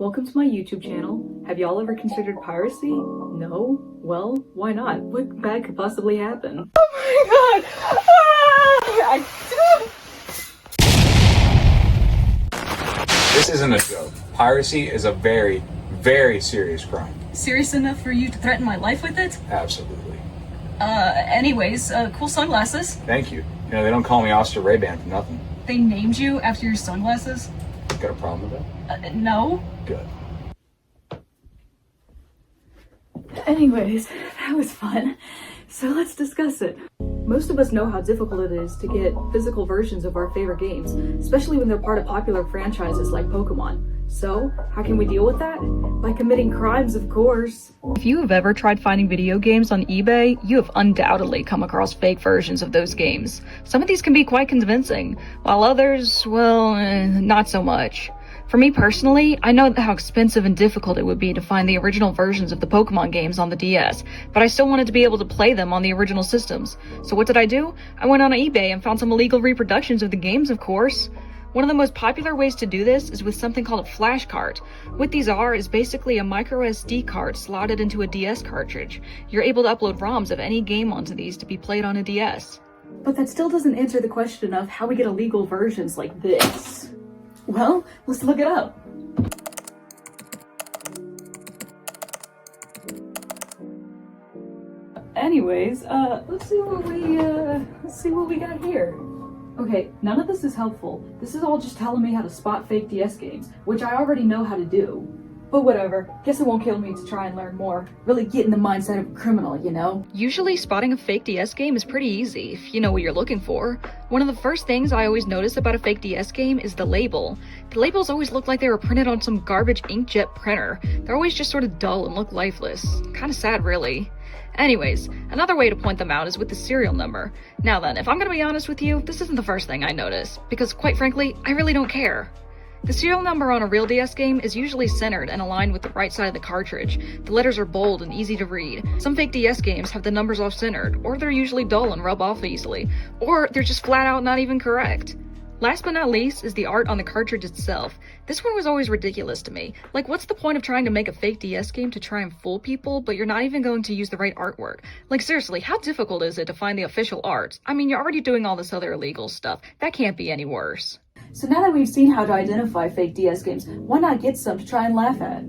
Welcome to my YouTube channel. Have y'all ever considered piracy? No? Well, why not? What bad could possibly happen? Oh my god! This isn't a joke. Piracy is a very, very serious crime. Serious enough for you to threaten my life with it? Absolutely. Anyways, cool sunglasses. Thank you. You know, they don't call me Officer Ray-Ban for nothing. They named you after your sunglasses? Got a problem with that? No. Good. Anyways, that was fun. So let's discuss it. Most of us know how difficult it is to get physical versions of our favorite games, especially when they're part of popular franchises like Pokemon. So, how can we deal with that? By committing crimes, of course. If you have ever tried finding video games on eBay, you have undoubtedly come across fake versions of those games. Some of these can be quite convincing, while others, well, not so much. For me personally, I know how expensive and difficult it would be to find the original versions of the Pokemon games on the DS, but I still wanted to be able to play them on the original systems. So what did I do? I went on eBay and found some illegal reproductions of the games, of course. One of the most popular ways to do this is with something called a flash cart. What these are is basically a micro SD card slotted into a DS cartridge. You're able to upload ROMs of any game onto these to be played on a DS. But that still doesn't answer the question of how we get illegal versions like this. Well, let's look it up. Anyways, let's see what we got here. Okay, none of this is helpful. This is all just telling me how to spot fake DS games, which I already know how to do. But whatever, guess it won't kill me to try and learn more. Really get in the mindset of a criminal, you know? Usually spotting a fake DS game is pretty easy, if you know what you're looking for. One of the first things I always notice about a fake DS game is the label. The labels always look like they were printed on some garbage inkjet printer. They're always just sort of dull and look lifeless. Kinda sad, really. Anyways, another way to point them out is with the serial number. Now then, if I'm gonna be honest with you, this isn't the first thing I notice, because quite frankly, I really don't care. The serial number on a real DS game is usually centered and aligned with the right side of the cartridge. The letters are bold and easy to read. Some fake DS games have the numbers off-centered, or they're usually dull and rub off easily, or they're just flat out not even correct. Last but not least is the art on the cartridge itself. This one was always ridiculous to me. Like, what's the point of trying to make a fake DS game to try and fool people, but you're not even going to use the right artwork? Like, seriously, how difficult is it to find the official art? I mean, you're already doing all this other illegal stuff. That can't be any worse. So now that we've seen how to identify fake DS games, why not get some to try and laugh at?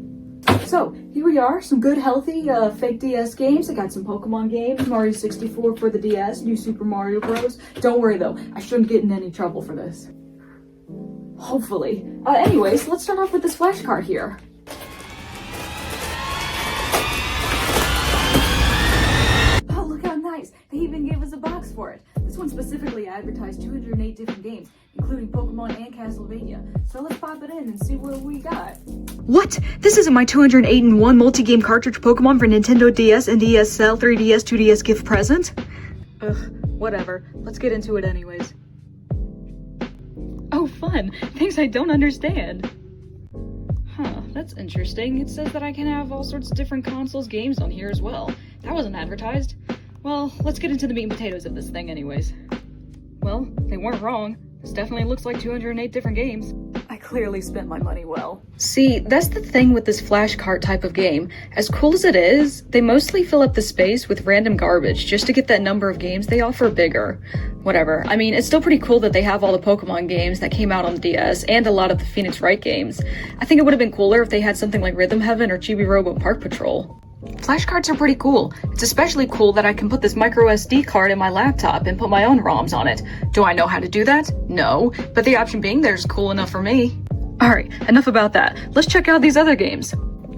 So, here we are, some good healthy fake DS games. I got some Pokemon games, Mario 64 for the DS, New Super Mario Bros. Don't worry though, I shouldn't get in any trouble for this. Hopefully. Anyways, let's start off with this flash card here. Oh, look how nice. They even gave us a box for it. This one specifically advertised 208 different games, including Pokemon and Castlevania. So let's pop it in and see what we got. What? This isn't my 208-in-1 multi-game cartridge Pokemon for Nintendo DS and DS Cell 3DS 2DS gift present? Ugh, whatever. Let's get into it anyways. Oh, fun! Things I don't understand. Huh, that's interesting. It says that I can have all sorts of different consoles games on here as well. That wasn't advertised. Well, let's get into the meat and potatoes of this thing anyways. Well, they weren't wrong. This definitely looks like 208 different games. I clearly spent my money well. See, that's the thing with this flash cart type of game. As cool as it is, they mostly fill up the space with random garbage just to get that number of games they offer bigger. Whatever. I mean, it's still pretty cool that they have all the Pokemon games that came out on the DS and a lot of the Phoenix Wright games. I think it would have been cooler if they had something like Rhythm Heaven or Chibi Robo Park Patrol. Flashcards are pretty cool. It's especially cool that I can put this micro SD card in my laptop and put my own ROMs on it. Do I know how to do that? No, but the option being there is cool enough for me. Alright, enough about that. Let's check out these other games.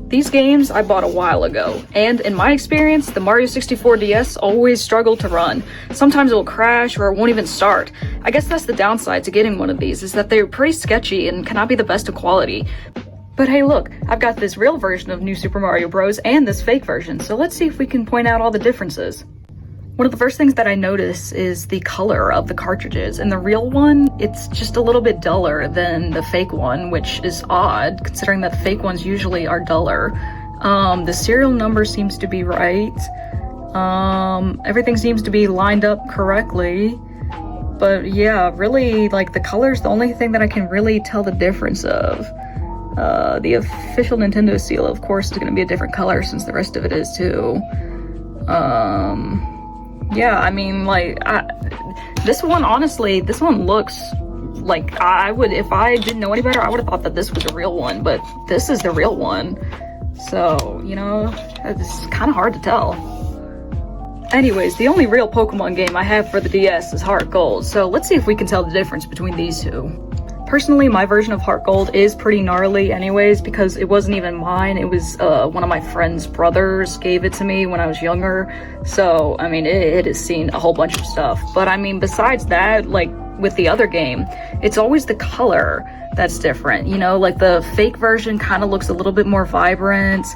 These games I bought a while ago, and in my experience, the Mario 64 DS always struggled to run. Sometimes it will crash or it won't even start. I guess that's the downside to getting one of these, is that they're pretty sketchy and cannot be the best of quality. But hey look, I've got this real version of New Super Mario Bros. And this fake version, so let's see if we can point out all the differences. One of the first things that I notice is the color of the cartridges. In the real one, it's just a little bit duller than the fake one, which is odd, considering that the fake ones usually are duller. The serial number seems to be right. Everything seems to be lined up correctly. But yeah, really, like, the color's the only thing that I can really tell the difference of. The official Nintendo seal, of course, is going to be a different color since the rest of it is too. Yeah, I mean, like, this one, honestly, this one looks like I would, if I didn't know any better, I would have thought that this was a real one, but this is the real one. So, you know, it's kind of hard to tell. Anyways, the only real Pokemon game I have for the DS is Heart Gold, so let's see if we can tell the difference between these two. Personally, my version of Heart Gold is pretty gnarly anyways, because it wasn't even mine. It was one of my friend's brothers gave it to me when I was younger. So, I mean, it has seen a whole bunch of stuff. But I mean, besides that, like with the other game, it's always the color that's different. You know, like the fake version kind of looks a little bit more vibrant,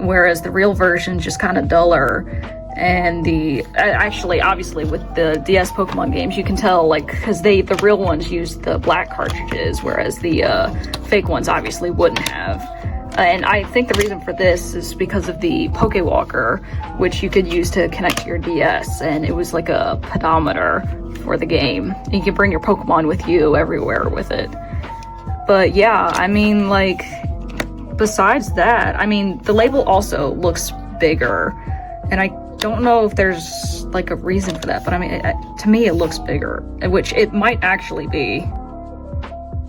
whereas the real version just kind of duller. And actually, obviously, with the DS Pokemon games, you can tell, like, because the real ones use the black cartridges, whereas the fake ones obviously wouldn't have. And I think the reason for this is because of the Pokewalker, which you could use to connect to your DS, and it was like a pedometer for the game. You can bring your Pokemon with you everywhere with it. But yeah, I mean, like, besides that, I mean, the label also looks bigger, and I don't know if there's like a reason for that, but I mean, to me it looks bigger, which it might actually be.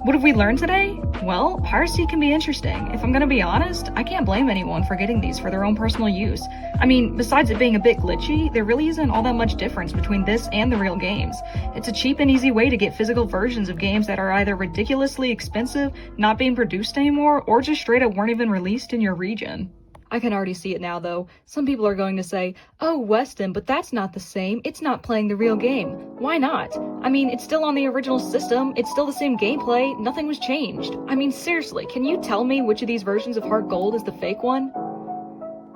What have we learned today? Well, piracy can be interesting. If I'm gonna be honest, I can't blame anyone for getting these for their own personal use. I mean, besides it being a bit glitchy, there really isn't all that much difference between this and the real games. It's a cheap and easy way to get physical versions of games that are either ridiculously expensive, not being produced anymore, or just straight up weren't even released in your region. I can already see it now, though. Some people are going to say, oh, Westen, but that's not the same. It's not playing the real game. Why not? I mean, it's still on the original system. It's still the same gameplay. Nothing was changed. I mean, seriously, can you tell me which of these versions of Heart Gold is the fake one?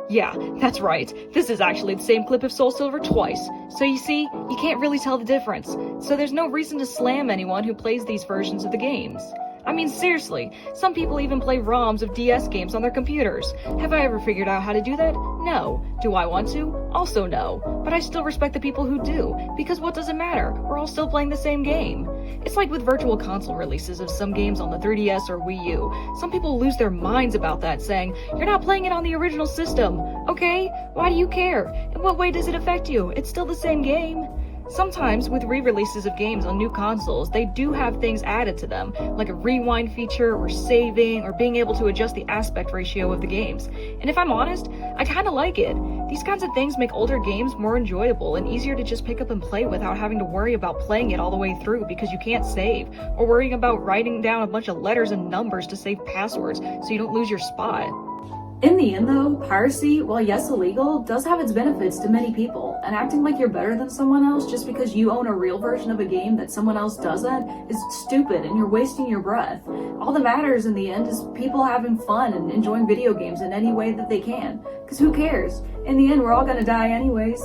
Yeah, that's right. This is actually the same clip of Soul Silver twice. So you see, you can't really tell the difference. So there's no reason to slam anyone who plays these versions of the games. I mean, seriously, some people even play ROMs of DS games on their computers. Have I ever figured out how to do that? No. Do I want to? Also no. But I still respect the people who do, because what does it matter? We're all still playing the same game. It's like with virtual console releases of some games on the 3DS or Wii U. Some people lose their minds about that, saying, you're not playing it on the original system. Okay, why do you care? In what way does it affect you? It's still the same game. Sometimes, with re-releases of games on new consoles, they do have things added to them, like a rewind feature, or saving, or being able to adjust the aspect ratio of the games. And if I'm honest, I kinda like it. These kinds of things make older games more enjoyable and easier to just pick up and play without having to worry about playing it all the way through because you can't save, or worrying about writing down a bunch of letters and numbers to save passwords so you don't lose your spot. In the end though, piracy, while yes illegal, does have its benefits to many people, and acting like you're better than someone else just because you own a real version of a game that someone else doesn't is stupid and you're wasting your breath. All that matters in the end is people having fun and enjoying video games in any way that they can, because who cares? In the end, we're all gonna die anyways.